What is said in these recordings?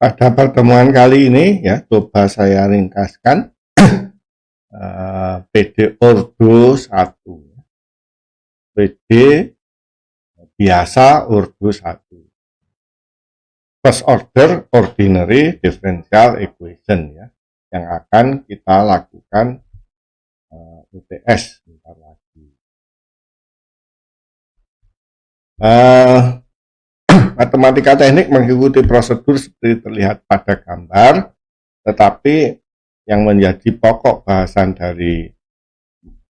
Pada pertemuan kali ini ya coba saya ringkaskan PD Ordo 1, PD biasa Ordo 1, first order ordinary differential equation ya, yang akan kita lakukan UTS bentar lagi. Matematika teknik mengikuti prosedur seperti terlihat pada gambar, tetapi yang menjadi pokok bahasan dari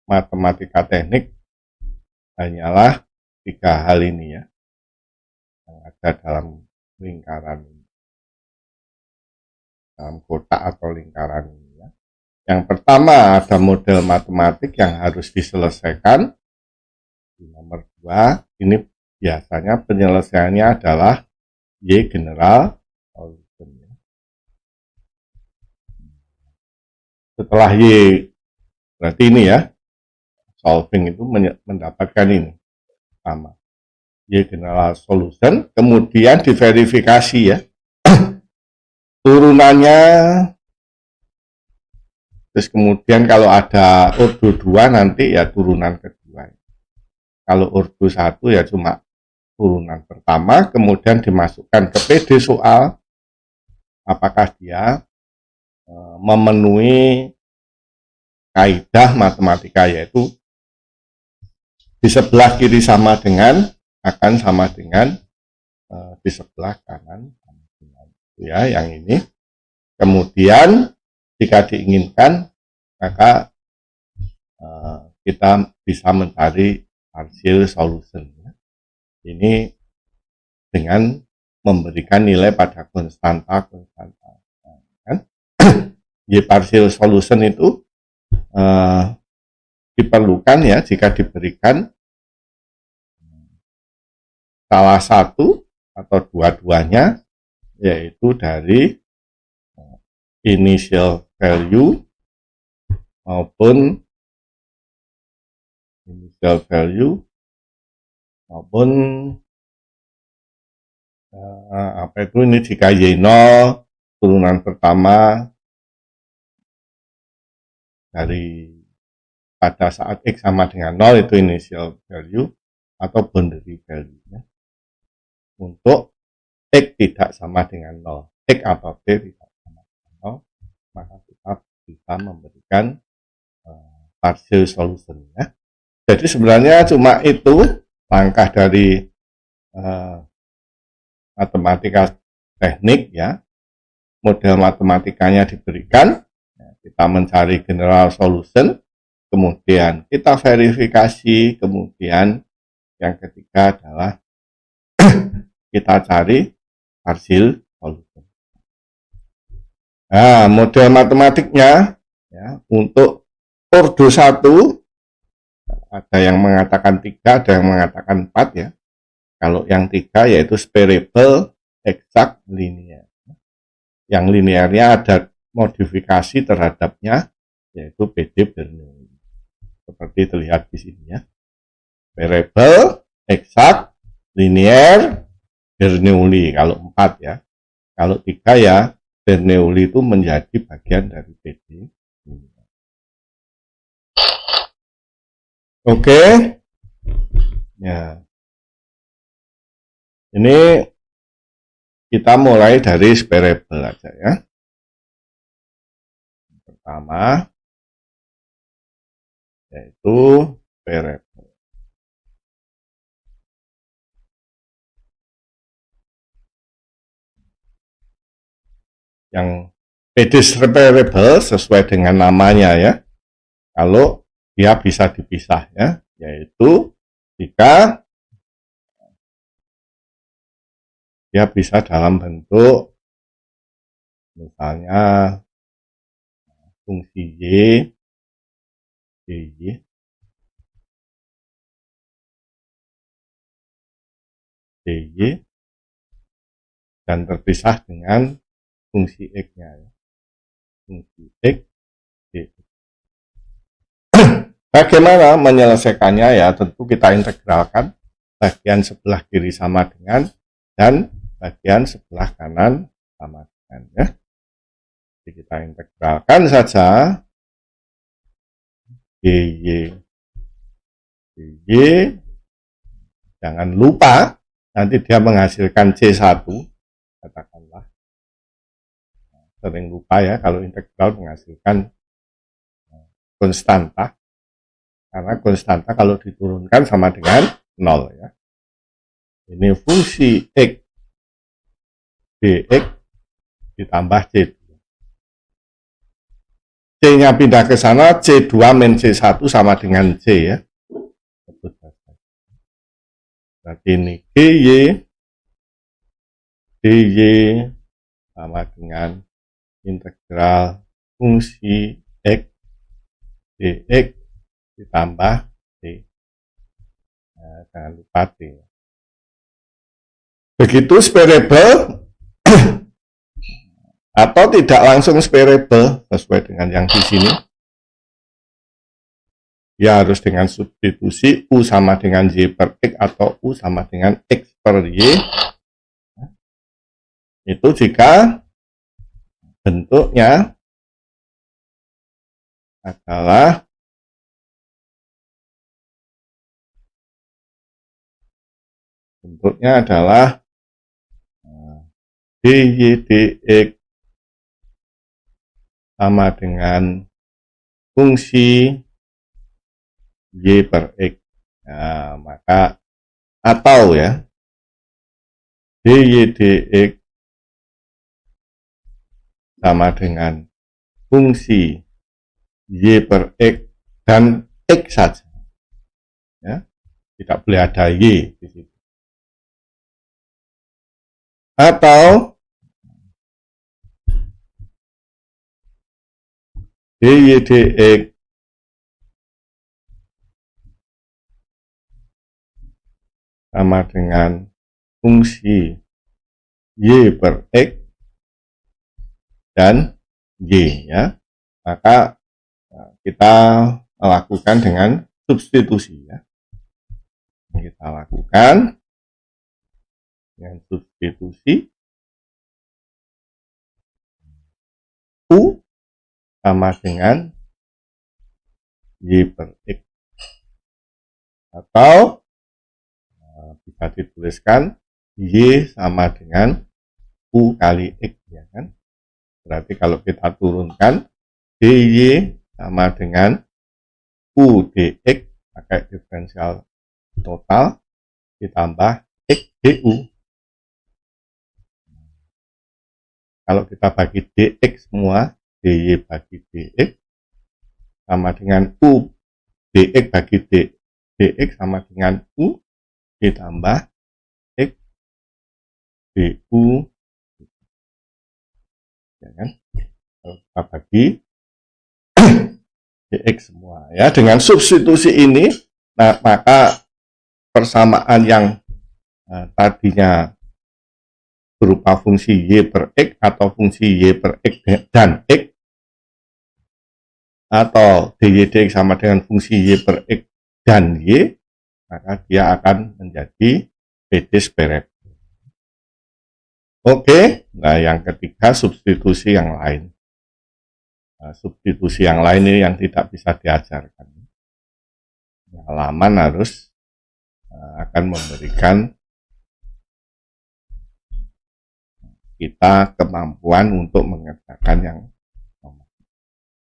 matematika teknik hanyalah 3 hal ini ya, yang ada dalam lingkaran, dalam kotak atau lingkaran ini ya. Yang pertama ada model matematik yang harus diselesaikan. Di nomor 2 ini biasanya penyelesaiannya adalah Y general solution. Setelah Y berarti ini ya, solving itu mendapatkan ini sama Y general solution, kemudian diverifikasi ya turunannya, terus kemudian kalau ada ordo 2 nanti ya turunan kedua, kalau ordo 1 ya cuma turunan pertama, kemudian dimasukkan ke PD soal apakah dia memenuhi kaidah matematika, yaitu di sebelah kiri sama dengan akan sama dengan di sebelah kanan sama dengan ya, yang ini. Kemudian jika diinginkan maka kita bisa mencari partial solution ya. Ini dengan memberikan nilai pada konstanta kan? Y partial solution itu diperlukan ya jika diberikan salah satu atau dua-duanya, yaitu dari initial value maupun apa itu, ini jika Y0 turunan pertama dari pada saat X sama dengan 0 itu initial value atau boundary value ya. Untuk X tidak sama dengan 0, X atau T tidak sama dengan 0, maka kita bisa memberikan partial solution ya. Jadi sebenarnya cuma itu langkah dari matematika teknik ya. Model matematikanya diberikan, kita mencari general solution, kemudian kita verifikasi, kemudian yang ketiga adalah kita cari partial solution. Nah, model matematiknya ya, untuk ordo 1 ada yang mengatakan 3, ada yang mengatakan 4 ya. Kalau yang 3 yaitu spherical, exact, linear. Yang linearnya ada modifikasi terhadapnya, yaitu PD Bernoulli. Seperti terlihat di sini ya. Spherical, exact, linear, Bernoulli kalau 4 ya. Kalau 3 ya Bernoulli itu menjadi bagian dari PD. Oke. Ya. Ini kita mulai dari spherical aja ya. Pertama yaitu spherical. Yang PD spherical sesuai dengan namanya ya. Kalau dia bisa dipisah ya, yaitu jika dia bisa dalam bentuk misalnya fungsi Y, dy, dy, dan terpisah dengan fungsi X-nya ya. Fungsi X, dy. Bagaimana menyelesaikannya ya, tentu kita integralkan bagian sebelah kiri sama dengan dan bagian sebelah kanan sama dengan. Ya. Jadi kita integralkan saja dy dy, jangan lupa nanti dia menghasilkan C1, katakanlah. Sering lupa ya kalau integral menghasilkan konstanta, karena konstanta kalau diturunkan sama dengan 0 ya. Ini fungsi x dx ditambah C2. C-nya pindah ke sana, C2 min C1 sama dengan C ya. Berarti ini dy sama dengan integral fungsi x dx ditambah C. Nah, jangan lupa C. Begitu separable atau tidak langsung separable sesuai dengan yang di sini. Ya harus dengan substitusi U sama dengan Y per X atau U sama dengan X per Y. Itu jika bentuknya adalah dy dx sama dengan fungsi Y per X. Nah, maka atau ya dy dx sama dengan fungsi Y per X dan X saja. Ya, tidak boleh ada Y di situ. Atau dy dx sama dengan fungsi Y per X dan Y ya. Maka kita lakukan dengan substitusi ya. Kita lakukan dengan substitusi U sama dengan Y per X. Atau bisa dituliskan Y sama dengan U kali X ya kan. Berarti kalau kita turunkan dy sama dengan U dx pakai diferensial total ditambah X du. Kalau kita bagi dx semua, dy bagi dx sama dengan U dx bagi dx sama dengan U ditambah X du. Ya kan? Kalau kita bagi dx semua ya, dengan substitusi ini, nah, maka persamaan yang tadinya berupa fungsi Y per X atau fungsi Y per X dan X atau dy dx sama dengan fungsi Y per X dan Y, maka dia akan menjadi PD separable. Oke, nah yang ketiga substitusi yang lain. Nah, substitusi yang lain ini yang tidak bisa diajarkan. Halaman harus akan memberikan kita kemampuan untuk mengerjakan yang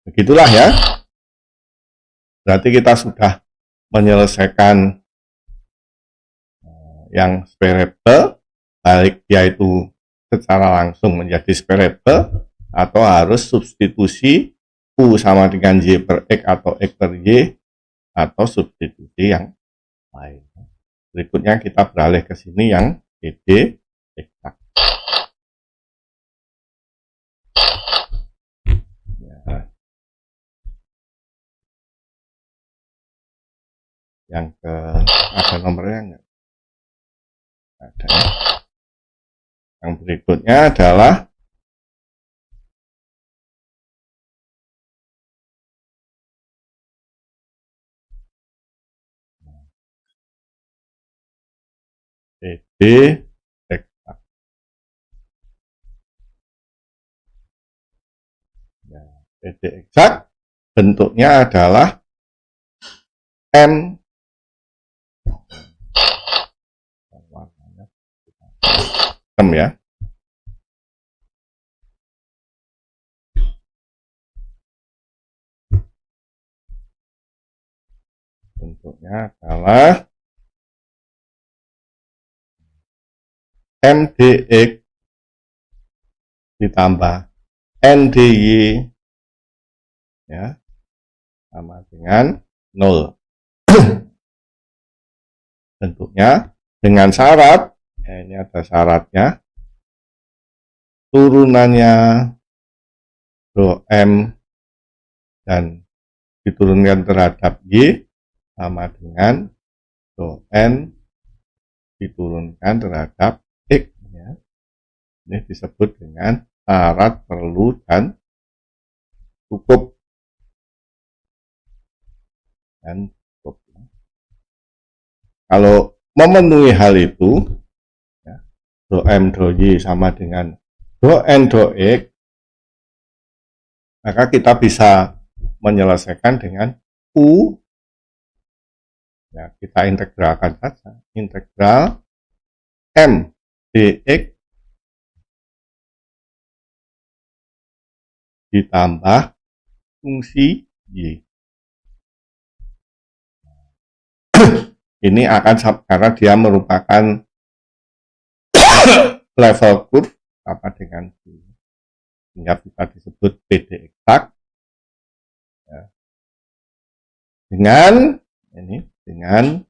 begitulah ya. Berarti kita sudah menyelesaikan yang separable, baik dia itu secara langsung menjadi separable atau harus substitusi U sama dengan Y per X atau X per Y atau substitusi yang lain. Berikutnya kita beralih ke sini yang PD eksak. Ya. Yang ke ada nomornya enggak? Ada. Yang berikutnya adalah PD eksak. Ya, PD eksak bentuknya adalah M ya. Bentuknya adalah MDX ditambah NDY ya, sama dengan 0. Bentuknya dengan syarat, ya ini ada syaratnya, turunannya rho M dan diturunkan terhadap Y sama dengan rho N diturunkan terhadap X ya. Ini disebut dengan syarat perlu dan cukup. Dan cukup. Kalau memenuhi hal itu, ya, rho M rho Y sama dengan rho N rho X, maka kita bisa menyelesaikan dengan U. Ya, kita integralkan saja. Integral M dx ditambah fungsi Y. Ini akan karena dia merupakan level curve sama dengan Y, sehingga bisa disebut PD eksak ya. Dengan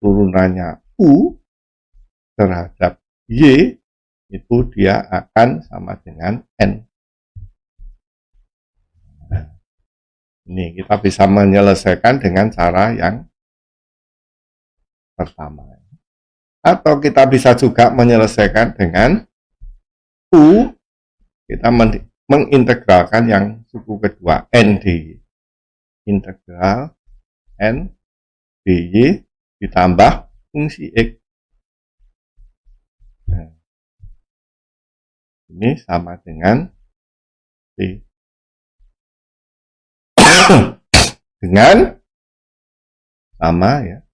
turunannya U terhadap Y itu dia akan sama dengan N. Nah, ini kita bisa menyelesaikan dengan cara yang pertama. Atau kita bisa juga menyelesaikan dengan U, kita mengintegralkan yang suku kedua, N dy. Integral N dy ditambah fungsi X. Nah, ini sama dengan T. Dengan sama ya,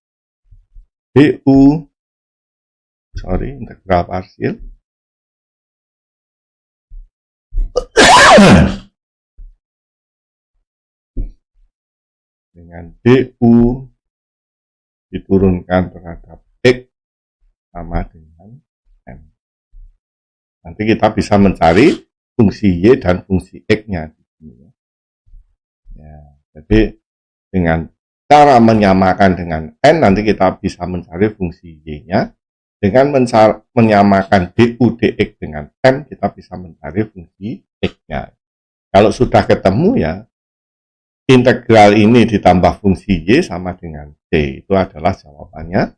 du, integral parsial dengan du diturunkan terhadap X sama dengan N. Nanti kita bisa mencari fungsi Y dan fungsi X-nya. Ya, jadi dengan cara menyamakan dengan N, nanti kita bisa mencari fungsi Y-nya. Dengan menyamakan du dx dengan M, kita bisa mencari fungsi X-nya. Kalau sudah ketemu ya, integral ini ditambah fungsi Y sama dengan C, itu adalah jawabannya.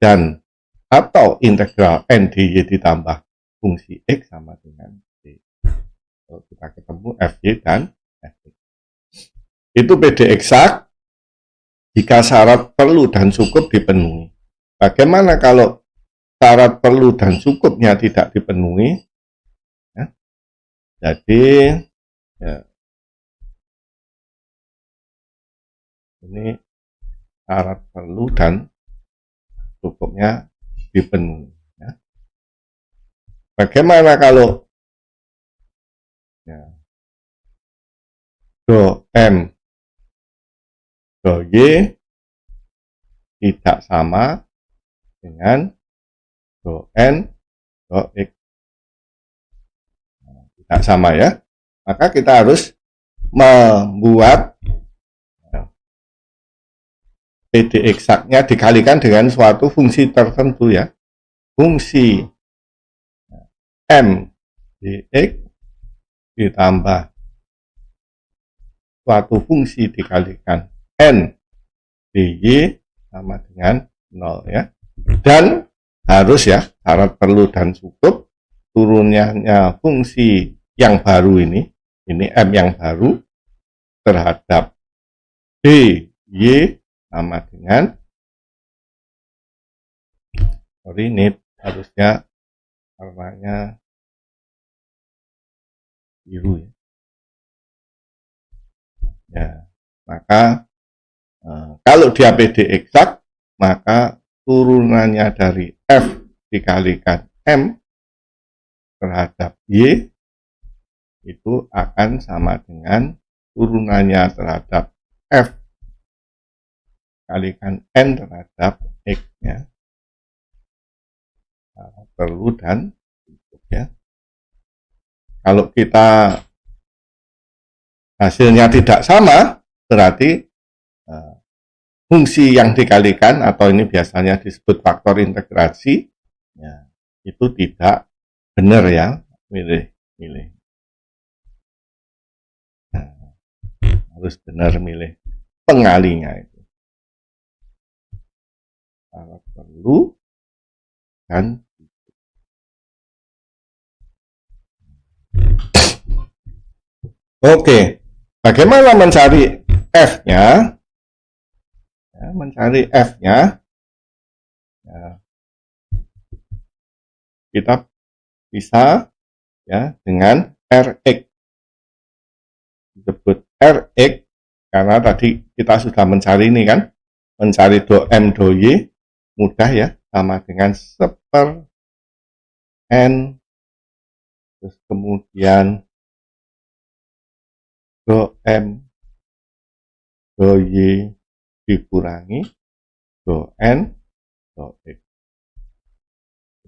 Dan atau integral N dy ditambah fungsi X sama dengan C. Kalau kita ketemu Fy dan Fx. Itu PD eksak jika syarat perlu dan cukup dipenuhi. Bagaimana kalau syarat perlu dan cukupnya tidak dipenuhi? Ya. Jadi ya, ini syarat perlu dan cukupnya dipenuhi. Ya. Bagaimana kalau ya, rho M rho Y tidak sama dengan rho N rho X. Nah, tidak sama ya, maka kita harus membuat PD eksaknya dikalikan dengan suatu fungsi tertentu ya. Fungsi M dx ditambah suatu fungsi dikalikan N dy sama dengan 0 ya. Dan harus ya, syarat perlu dan cukup, turunnya fungsi yang baru ini M yang baru terhadap dy sama dengan, ini harusnya warnanya biru ya. Ya, maka kalau dia PD eksak, maka turunannya dari F dikalikan M terhadap Y itu akan sama dengan turunannya terhadap F kalikan N terhadap X ya. Perlu dan cukup ya. Kalau kita hasilnya tidak sama, berarti fungsi yang dikalikan atau ini biasanya disebut faktor integrasi ya, itu tidak benar ya, milih. Nah, harus benar milih pengalinya itu. Kalau perlu dan oke, bagaimana mencari F-nya? Ya, mencari F-nya, ya, kita bisa ya dengan Rx. Disebut Rx karena tadi kita sudah mencari ini kan, mencari do M do Y mudah ya, sama dengan seper N, terus kemudian do M do Y dikurangi do N do X.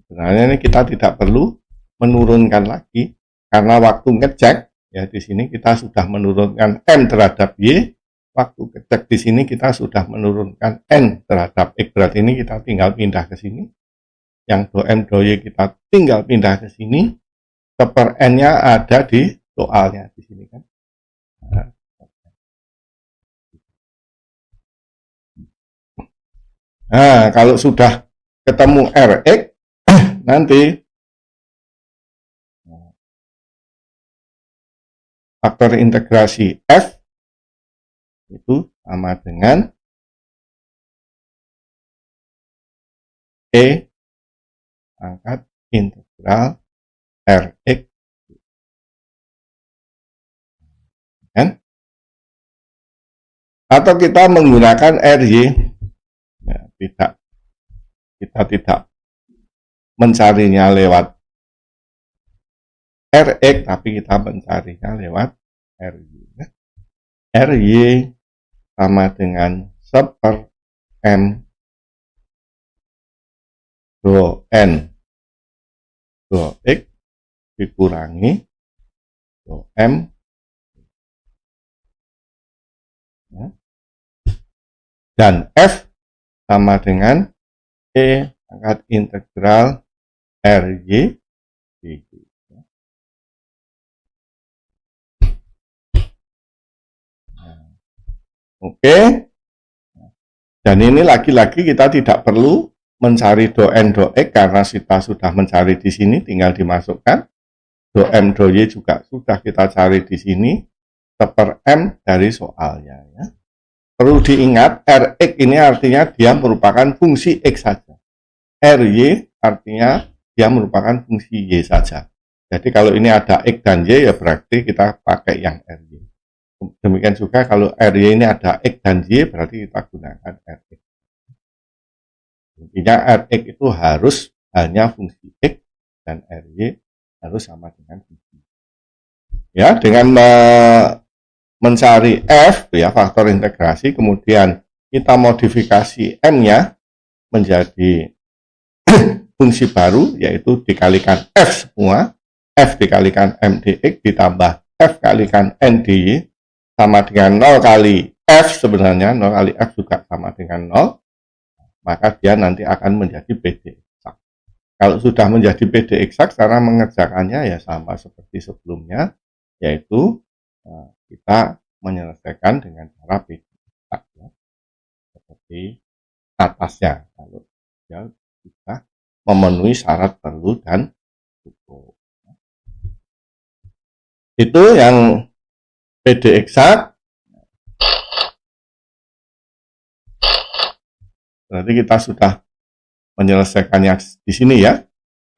Sebenarnya ini kita tidak perlu menurunkan lagi karena waktu ngecek ya di sini kita sudah menurunkan M terhadap Y, waktu ngecek di sini kita sudah menurunkan N terhadap X, berarti ini kita tinggal pindah ke sini. Yang do M do Y kita tinggal pindah ke sini, seper N-nya ada di soalnya di sini kan. Nah, kalau sudah ketemu Rx, nanti faktor integrasi F itu sama dengan E pangkat integral Rx. Kan? Atau kita menggunakan RY. Ya, tidak, kita tidak mencarinya lewat Rx, tapi kita mencarinya lewat RY. RY sama dengan seper M do N do X dikurangi do M ya. Dan F sama dengan E pangkat integral RY dg. Oke. Dan ini lagi-lagi kita tidak perlu mencari do N do X karena kita sudah mencari di sini, tinggal dimasukkan. Do M do Y juga sudah kita cari di sini, seper M dari soalnya ya. Perlu diingat, Rx ini artinya dia merupakan fungsi X saja. Ry artinya dia merupakan fungsi Y saja. Jadi kalau ini ada X dan Y ya berarti kita pakai yang Ry. Demikian juga kalau Ry ini ada X dan Y berarti kita gunakan Rx. Intinya Rx itu harus hanya fungsi X dan Ry harus sama dengan fungsi. Ya, dengan mencari F ya faktor integrasi, kemudian kita modifikasi M-nya menjadi fungsi baru yaitu dikalikan F semua, F dikalikan M dx ditambah F kalikan N dy sama dengan 0 kali F, sebenarnya 0 kali F juga sama dengan 0, maka dia nanti akan menjadi PD eksak. Kalau sudah menjadi PD eksak, cara mengerjakannya ya sama seperti sebelumnya, yaitu kita menyelesaikan dengan cara PD eksak ya. Seperti atasnya, kalau ya kita memenuhi syarat perlu dan cukup. Itu yang PD eksak. Berarti kita sudah menyelesaikannya di sini ya.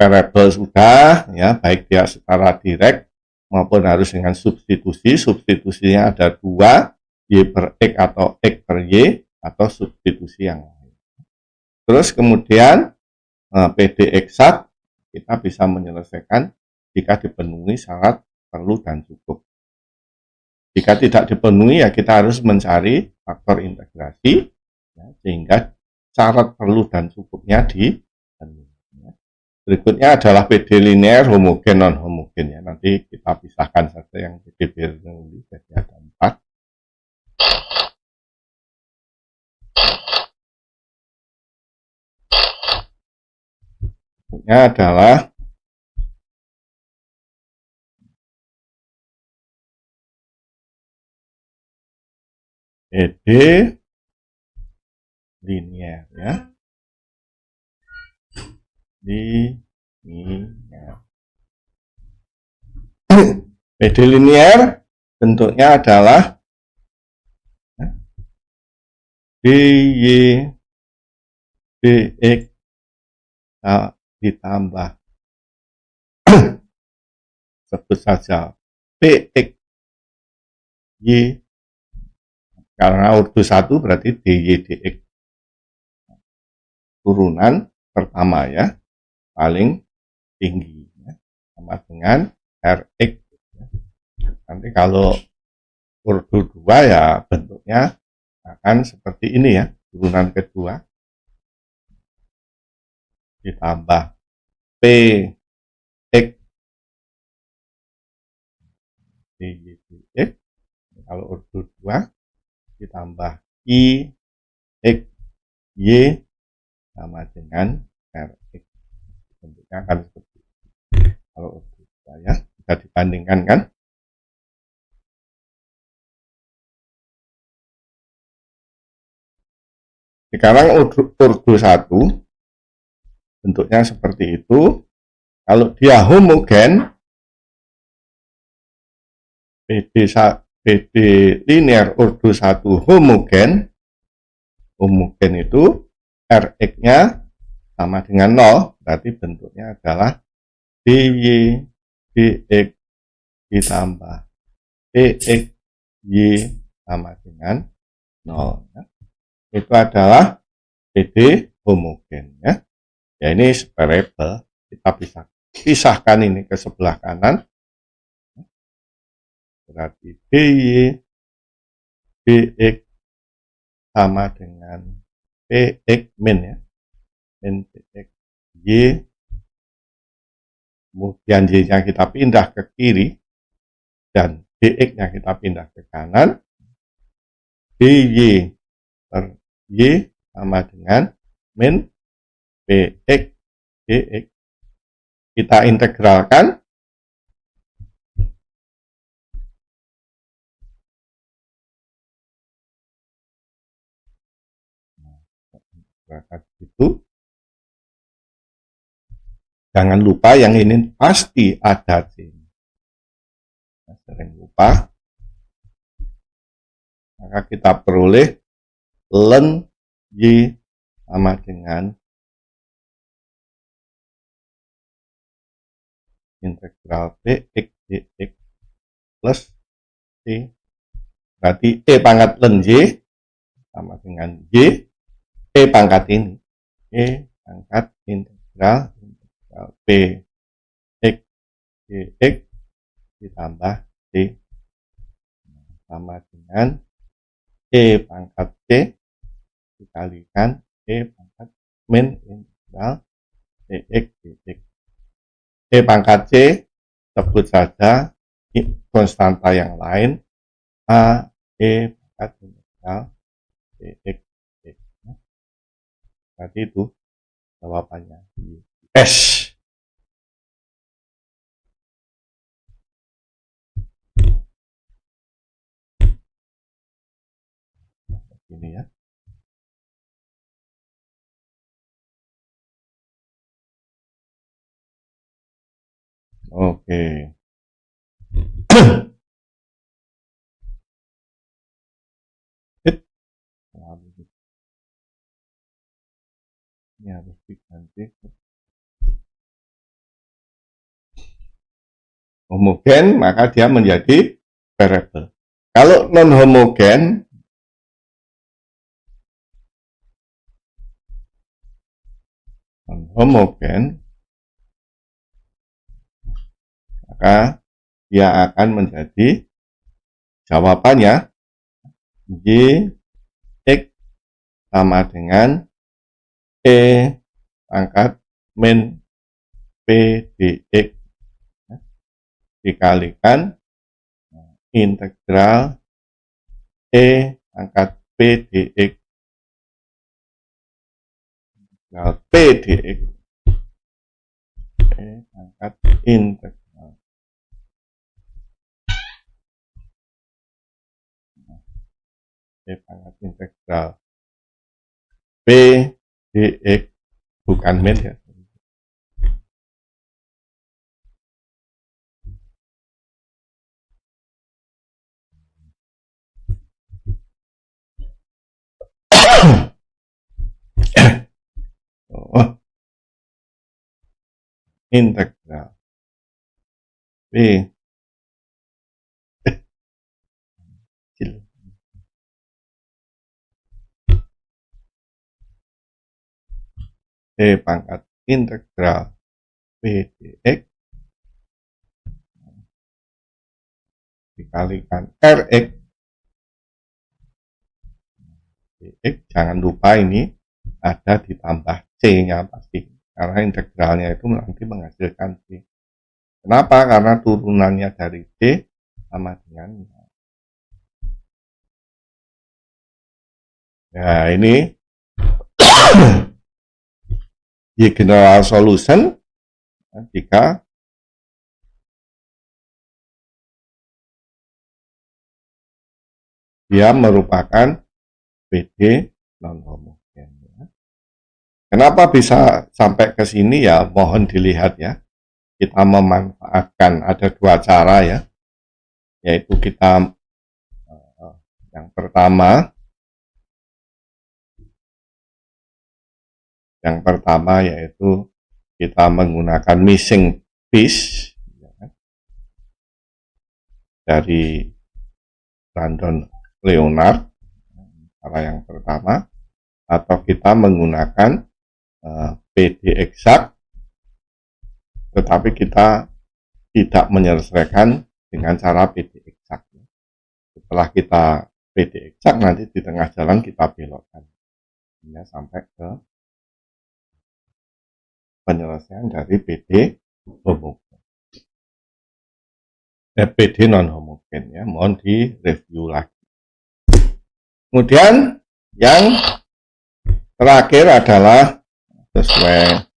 Variabel sudah ya, baik dia secara direct maupun harus dengan substitusi. Substitusinya ada dua, Y per X atau X per Y, atau substitusi yang lain. Terus kemudian PD eksat kita bisa menyelesaikan jika dipenuhi syarat perlu dan cukup. Jika tidak dipenuhi, ya kita harus mencari faktor integrasi, ya, sehingga syarat perlu dan cukupnya dipenuhi. Berikutnya adalah PD linear, homogen, non homogen, ya. Nanti kita pisahkan saja yang PD Bernoulli, jadi ada 4. Berikutnya adalah PD linear, ya. Linear. PD linear bentuknya adalah DY DX ditambah sebut saja PX Y, karena ordo 1 berarti DY DX turunan pertama, ya, paling tinggi, ya, sama dengan RX. Nanti kalau ordo 2 ya bentuknya akan seperti ini, ya, turunan kedua ditambah PX DY. Kalau ordo 2 ditambah IX Y sama dengan RX, bentuknya akan seperti ini. Kalau ordo 2, ya, bisa dibandingkan, kan. Sekarang ordo 1 bentuknya seperti itu. Kalau dia homogen, PD linear ordo 1 homogen itu Rx-nya sama dengan 0, berarti bentuknya adalah DY DX ditambah PX Y sama dengan 0. Ya. Itu adalah PD homogen, ya. Ya, ini separable, kita bisa pisahkan ini ke sebelah kanan, berarti DY DX sama dengan PX min, ya, min PX Y, kemudian Y-nya kita pindah ke kiri dan DX-nya kita pindah ke kanan, DY per Y sama dengan min PX DX. Kita integralkan, itu jangan lupa yang ini pasti ada C. Sering lupa, maka kita peroleh ln Y sama dengan integral PX dx plus C, berarti E pangkat ln Y sama dengan Y, E pangkat ini, E pangkat integral PX dx ditambah C sama dengan E pangkat C dikalikan E pangkat min integral PX dx. E pangkat C sebut saja konstanta yang lain, A E pangkat integral PX dx. Berarti itu jawabannya S. Ini, ya. Oke. Ini harus diganti. homogen, maka dia menjadi variable. Kalau non homogen, maka dia akan menjadi jawabannya Y X sama dengan E pangkat min P dx dikalikan integral E pangkat P dx integral P dx E pangkat integral E pangkat integral P dx bukan min ya. Oh, integral P E pangkat integral P dx dikalikan Rx dx, jangan lupa ini ada ditambah C-nya pasti, karena integralnya itu nanti menghasilkan C. Kenapa? Karena turunannya dari C sama dengan nah ini di general solution jika dia merupakan PD non homogen. Kenapa bisa sampai ke sini ya? Mohon dilihat ya. Kita memanfaatkan ada dua cara ya, yaitu kita yang pertama yaitu kita menggunakan missing piece dari Brandon Leonard, cara yang pertama, atau kita menggunakan PD eksak, tetapi kita tidak menyelesaikan dengan cara PD eksak. Setelah kita PD eksak, nanti di tengah jalan kita belokkan ya, sampai ke penyelesaian dari PD homogen. PD non homogen ya, mohon di review lagi. Kemudian yang terakhir adalah sesuai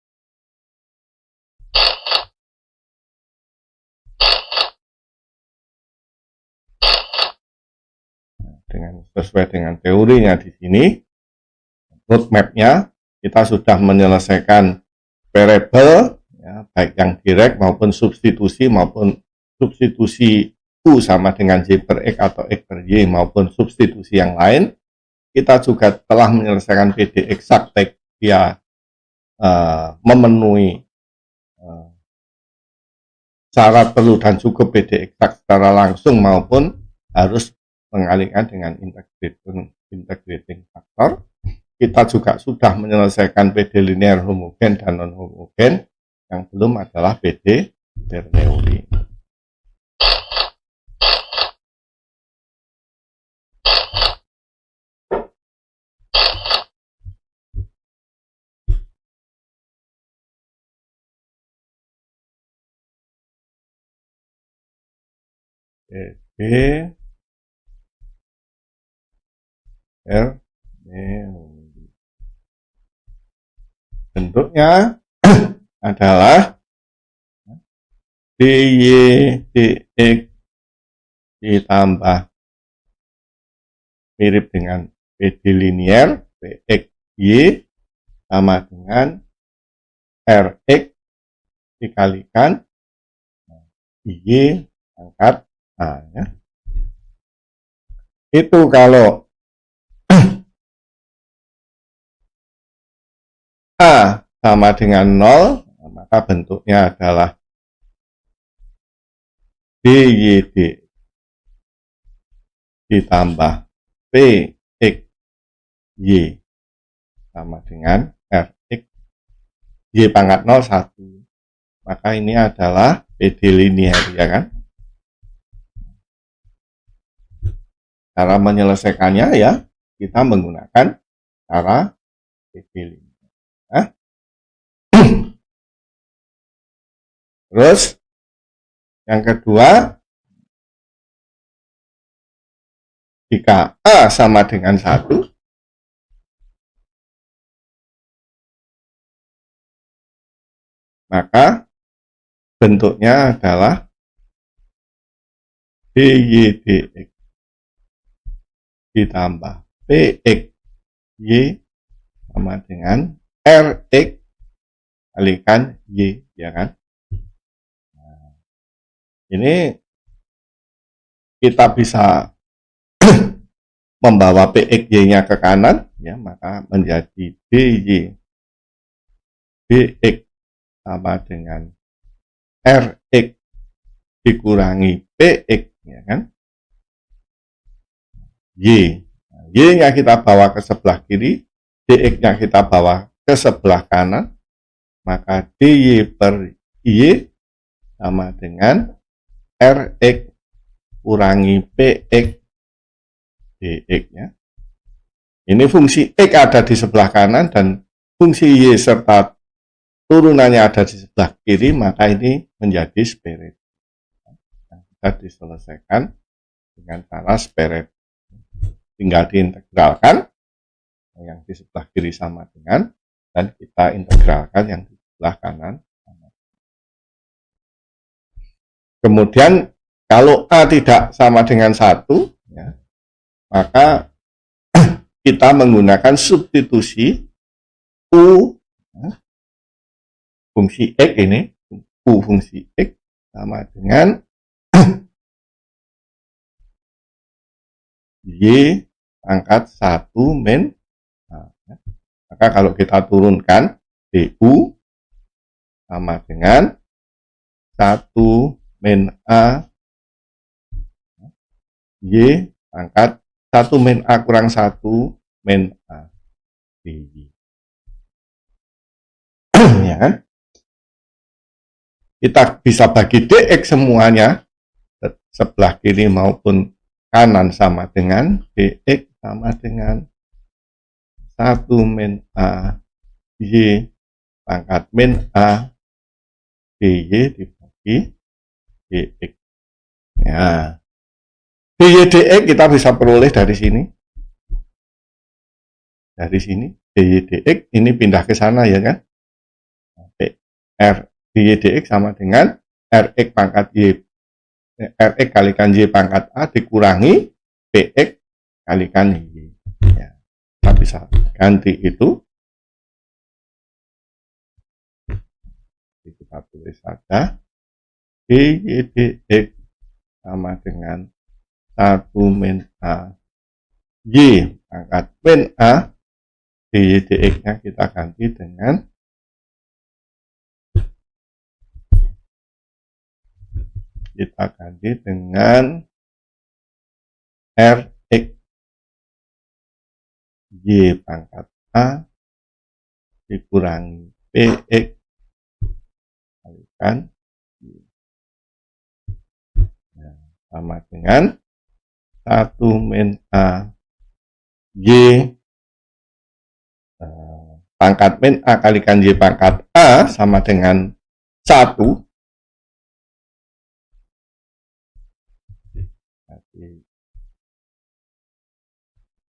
dengan teorinya di sini, roadmap-nya kita sudah menyelesaikan variable ya, baik yang direct maupun substitusi U sama dengan Y per X atau X per Y maupun substitusi yang lain. Kita juga telah menyelesaikan PD eksak baik dia memenuhi syarat perlu dan cukup PD eksak secara langsung maupun harus mengalihkan dengan integrating factor. Kita juga sudah menyelesaikan PD linear homogen dan non homogen. Yang belum adalah PD Bernoulli. PD Bernoulli. Bentuknya adalah dy dx ditambah mirip dengan PD linear Px y sama dengan Rx dikalikan y pangkat A ya. Itu kalau A sama dengan 0, maka bentuknya adalah DYD ditambah PXY sama dengan RX Y pangkat 0 1. Maka ini adalah PD linear, ya kan? Cara menyelesaikannya ya kita menggunakan cara PD linear. Nah. Terus yang kedua, jika A sama dengan 1, maka bentuknya adalah DYDX ditambah PXY sama dengan RX kalikan Y, ya kan? Nah, ini kita bisa membawa PXY-nya ke kanan, ya, maka menjadi DYDX sama dengan RX dikurangi PX, ya kan? Y. Y-nya kita bawa ke sebelah kiri, DX-nya kita bawa ke sebelah kanan, maka DY per Y sama dengan RX kurangi PX DX, ya. Ini fungsi X ada di sebelah kanan dan fungsi Y serta turunannya ada di sebelah kiri, maka ini menjadi speret. Yang bisa diselesaikan dengan cara speret. Tinggal diintegralkan yang di sebelah kiri sama dengan, dan kita integralkan yang di sebelah kanan. Kemudian kalau A tidak sama dengan 1, ya, maka kita menggunakan substitusi U, ya, fungsi X ini, U fungsi X sama dengan Y pangkat 1 min A. Maka kalau kita turunkan DU sama dengan 1 min A Y pangkat 1 min A kurang 1 min A DY. Ya kan? Kita bisa bagi DX semuanya, sebelah kiri maupun kanan sama dengan DX sama dengan 1 min A Y pangkat min A DY dibagi DX. Ya. DY DX kita bisa peroleh dari sini. Dari sini DY DX ini pindah ke sana, ya kan? DY DX sama dengan RX pangkat Y, RX kalikan Y pangkat A dikurangi PX kalikan Y. Ya, kita bisa ganti itu. Kita tulis saja DY DX sama dengan 1 min A Y pangkat min A. DY DX-nya kita ganti dengan RX Y pangkat A dikurangi PX kalikan Y. Nah, sama dengan 1 min A Y pangkat min A kalikan Y pangkat A sama dengan 1.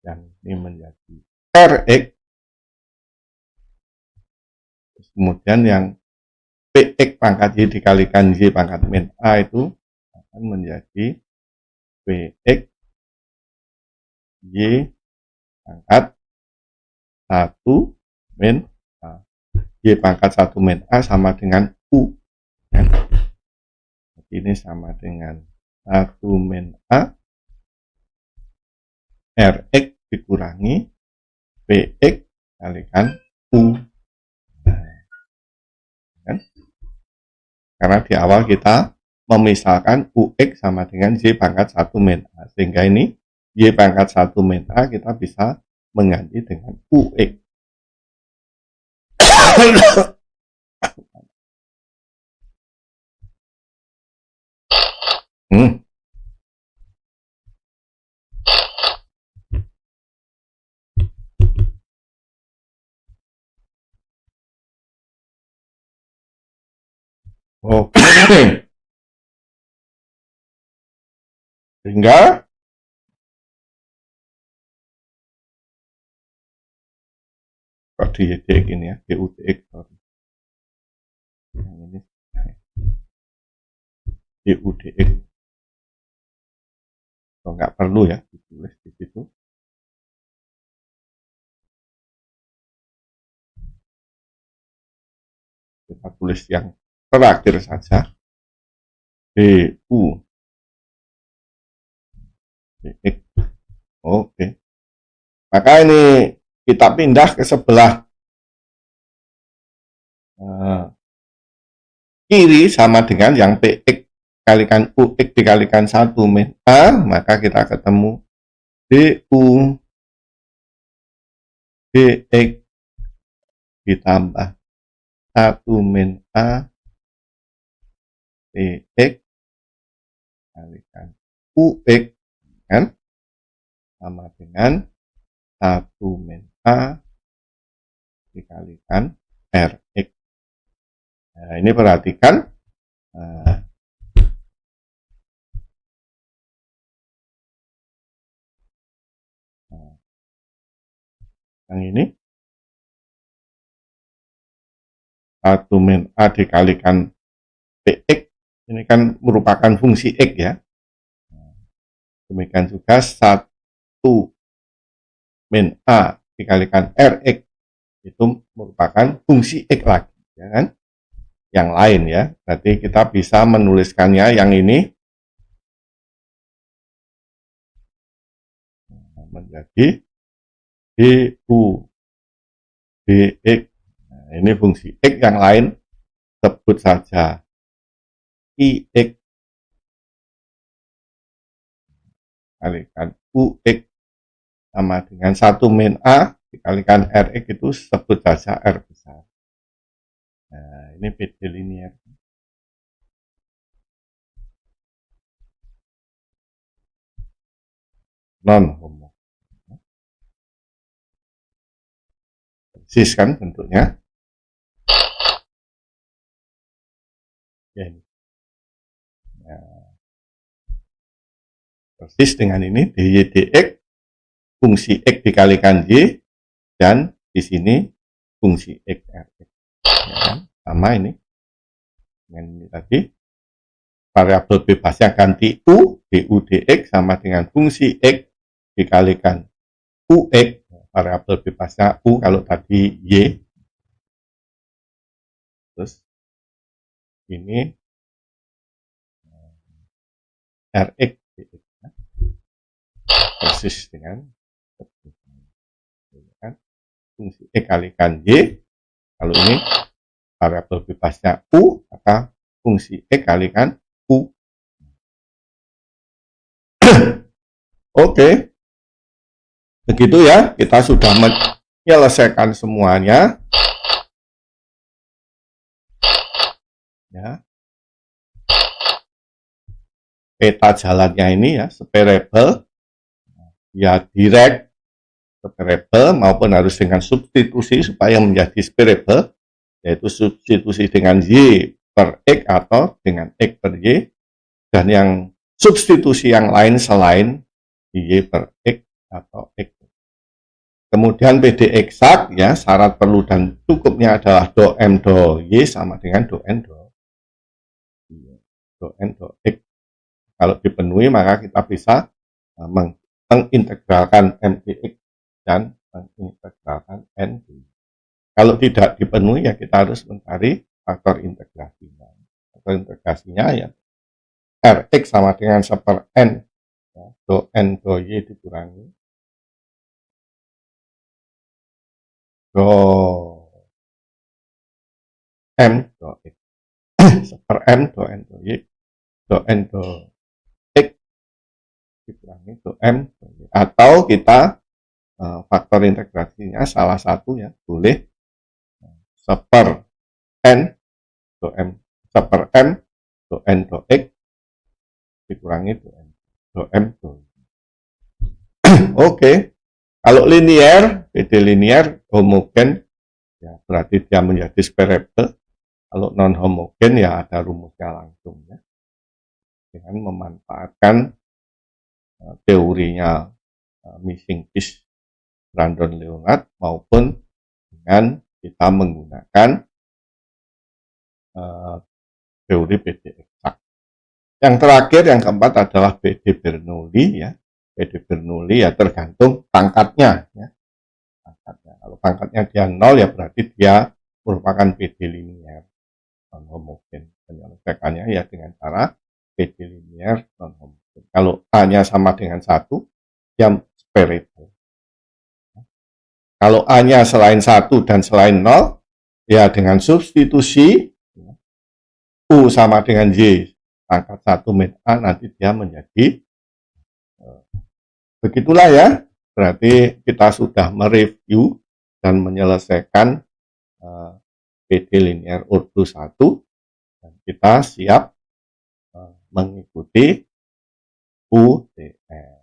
Yang ini menjadi RX. Kemudian yang PX pangkat Y dikalikan Y pangkat min A itu akan menjadi PX Y pangkat 1 min A. Y pangkat 1 min A sama dengan U. Ini sama dengan 1 min A RX dikurangi PX kalikan U. Nah, kan? Karena di awal kita memisahkan UX sama dengan Y pangkat 1 min A. Sehingga ini Y pangkat 1 min A kita bisa mengganti dengan UX. Oke. Sehingga kok di DX ini ya, DUDX, sorry. Yang ini DUDX. So, nggak perlu ya ditulis di situ. Kita tulis yang terakhir saja. DUDX. Oke. Maka ini kita pindah ke sebelah kiri sama dengan yang PX kalikan UX dikalikan 1 min A, maka kita ketemu DU DX ditambah 1 min A PX kalikan UX kan sama dengan 1 min A dikalikan RX. Nah, ini perhatikan yang ini 1 min A dikalikan PX ini kan merupakan fungsi X ya. Demikian juga 1 min A dikalikan RX itu merupakan fungsi X lagi ya kan, yang lain ya. Berarti kita bisa menuliskannya yang ini menjadi DU DX. Nah, ini fungsi X, yang lain sebut saja IX kalikan UX sama dengan 1 min A dikalikan RX itu sebut saja R besar. Nah, ini PD linier. Non-homo. Persis kan bentuknya. Ya, ini. Nah, persis dengan ini DY DX, fungsi X dikalikan Y, dan di sini fungsi X RX. Ya kan? Sama ini. Dengan ini tadi. Variabel bebasnya ganti U, DU DX sama dengan fungsi X dikalikan UX, variabel bebasnya U kalau tadi Y, terus ini RX persis dengan fungsi X kalikan Y, kalau ini variabel bebasnya U, maka fungsi X kalikan U. Oke, begitu ya, kita sudah menyelesaikan semuanya ya. Peta jalannya ini ya separable ya, direct separable maupun harus dengan substitusi supaya menjadi separable, yaitu substitusi dengan Y per X atau dengan X per Y, dan yang substitusi yang lain selain Y per X atau X. Kemudian PD eksak ya, syarat perlu dan cukupnya adalah do M do Y sama dengan do N do N do X. Kalau dipenuhi maka kita bisa mengintegralkan M dx dan mengintegralkan N dx. Kalau tidak dipenuhi ya kita harus mencari faktor integrasinya. Faktor integrasinya ya Rx sama dengan 1/n ya, do N do Y dikurangi do M do X 1/m do N do Y do n do x dikurangi do m do y. Atau kita faktor integrasinya salah satu ya boleh seper n do m seper m do n do x dikurangi do m do y. Oke. Kalau linear, PD linear homogen ya berarti dia menjadi separable. Kalau non homogen ya ada rumusnya langsung ya. Dengan memanfaatkan teorinya missing piece Brandon Leonard maupun dengan kita menggunakan teori PD eksak. Yang terakhir, yang keempat adalah PD Bernoulli ya. PD Bernoulli ya tergantung pangkatnya ya. Pangkatnya. Kalau pangkatnya dia 0 ya berarti dia merupakan PD linear non homogen. Penyelesaiannya ya dengan cara PD linear non homogen. Kalau A-nya sama dengan 1, dia separable. Kalau A-nya selain 1 dan selain 0, ya dengan substitusi U sama dengan Y pangkat 1 min A nanti dia menjadi begitulah ya. Berarti kita sudah mereview dan menyelesaikan PD linear ordo 1 dan kita siap mengikuti UTS.